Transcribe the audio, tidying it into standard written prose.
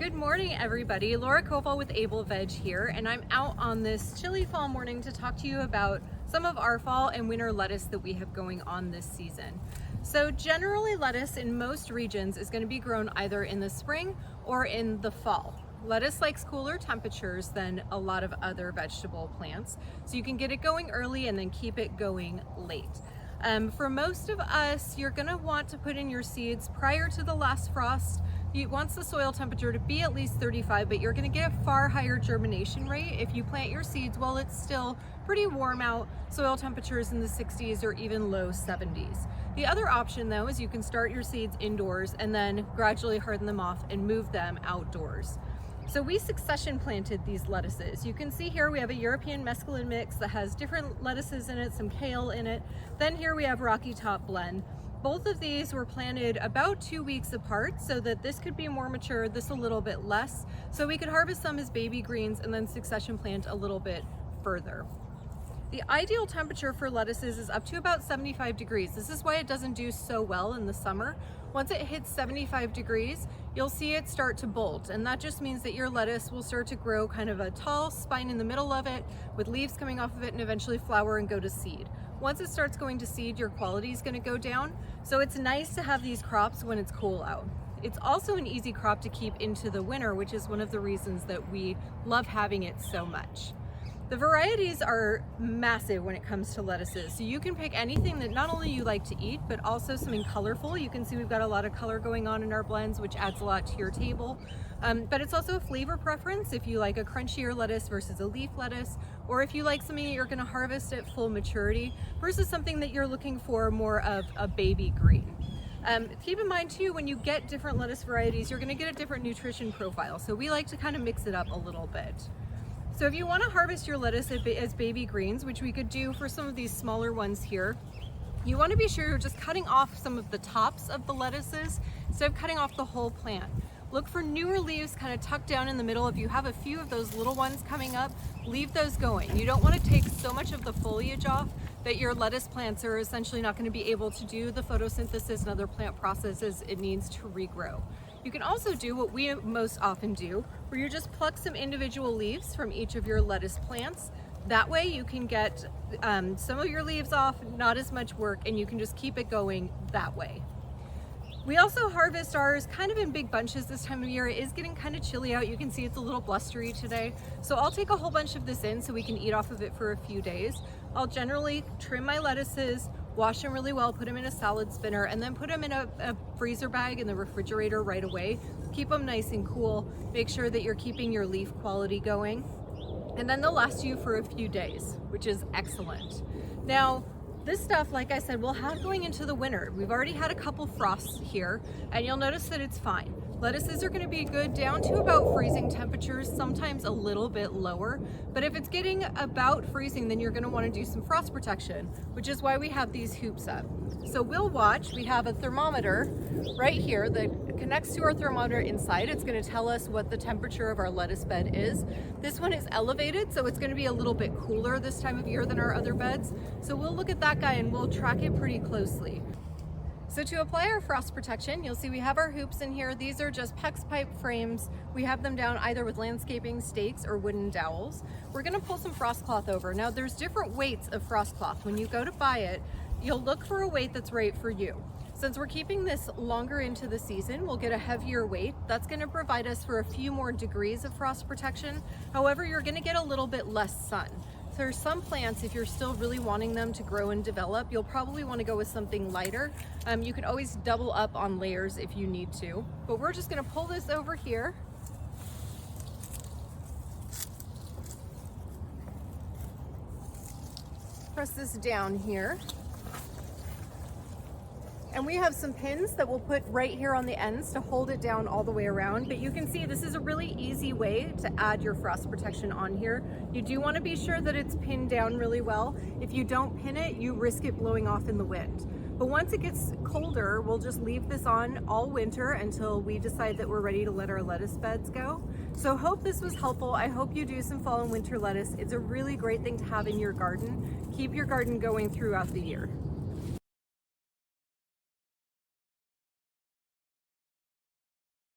Good morning, everybody. Laura Koval with Able Veg here, and I'm out on this chilly fall morning to talk to you about some of our fall and winter lettuce that we have going on this season. So generally, lettuce in most regions is going to be grown either in the spring or in the fall. Lettuce likes cooler temperatures than a lot of other vegetable plants, so you can get it going early and then keep it going late. For most of us, you're going to want to put in your seeds prior to the last frost. You want the soil temperature to be at least 35, but you're going to get a far higher germination rate if you plant your seeds while it's still pretty warm out, soil temperatures in the 60s or even low 70s. The other option though is you can start your seeds indoors and then gradually harden them off and move them outdoors. So we succession planted these lettuces. You can see here we have a European mesclun mix that has different lettuces in it, some kale in it. Then here we have Rocky Top blend. Both of these were planted about 2 weeks apart so that this could be more mature, this a little bit less. So we could harvest some as baby greens and then succession plant a little bit further. The ideal temperature for lettuces is up to about 75 degrees. This is why it doesn't do so well in the summer. Once it hits 75 degrees, you'll see it start to bolt, and that just means that your lettuce will start to grow kind of a tall spine in the middle of it with leaves coming off of it and eventually flower and go to seed. Once it starts going to seed, your quality is going to go down, so it's nice to have these crops when it's cool out. It's also an easy crop to keep into the winter, which is one of the reasons that we love having it so much. The varieties are massive when it comes to lettuces, so you can pick anything that not only you like to eat, but also something colorful. You can see we've got a lot of color going on in our blends, which adds a lot to your table. But it's also a flavor preference if you like a crunchier lettuce versus a leaf lettuce, or if you like something that you're going to harvest at full maturity versus something that you're looking for more of a baby green. Keep in mind too, when you get different lettuce varieties, you're going to get a different nutrition profile, so we like to kind of mix it up a little bit. So if you want to harvest your lettuce as baby greens, which we could do for some of these smaller ones here, you want to be sure you're just cutting off some of the tops of the lettuces instead of cutting off the whole plant. Look for newer leaves kind of tucked down in the middle. If you have a few of those little ones coming up, leave those going. You don't want to take so much of the foliage off that your lettuce plants are essentially not going to be able to do the photosynthesis and other plant processes it needs to regrow. You can also do what we most often do, where you just pluck some individual leaves from each of your lettuce plants. That way you can get some of your leaves off, not as much work, and you can just keep it going that way. We also harvest ours kind of in big bunches this time of year. It is getting kind of chilly out. You can see it's a little blustery today. So I'll take a whole bunch of this in so we can eat off of it for a few days. I'll generally trim my lettuces, wash them really well, put them in a salad spinner, and then put them in a freezer bag in the refrigerator right away. Keep them nice and cool. Make sure that you're keeping your leaf quality going. And then they'll last you for a few days, which is excellent. Now, this stuff, like I said, we'll have going into the winter. We've already had a couple frosts here, and you'll notice that it's fine. Lettuces are going to be good down to about freezing temperatures, sometimes a little bit lower. But if it's getting about freezing, then you're going to want to do some frost protection, which is why we have these hoops up. So we'll watch. We have a thermometer right here that connects to our thermometer inside. It's going to tell us what the temperature of our lettuce bed is. This one is elevated, so it's going to be a little bit cooler this time of year than our other beds. So we'll look at that guy and we'll track it pretty closely. So to apply our frost protection, you'll see we have our hoops in here. These are just PEX pipe frames. We have them down either with landscaping stakes or wooden dowels. We're gonna pull some frost cloth over. Now there's different weights of frost cloth. When you go to buy it, you'll look for a weight that's right for you. Since we're keeping this longer into the season, we'll get a heavier weight. That's gonna provide us for a few more degrees of frost protection. However, you're gonna get a little bit less sun. There's some plants, if you're still really wanting them to grow and develop, you'll probably want to go with something lighter. You can always double up on layers if you need to, but we're just going to pull this over here. Press this down here. And we have some pins that we'll put right here on the ends to hold it down all the way around. But you can see this is a really easy way to add your frost protection on here. You do want to be sure that it's pinned down really well. If you don't pin it, you risk it blowing off in the wind. But once it gets colder, we'll just leave this on all winter until we decide that we're ready to let our lettuce beds go. So hope this was helpful. I hope you do some fall and winter lettuce. It's a really great thing to have in your garden. Keep your garden going throughout the year.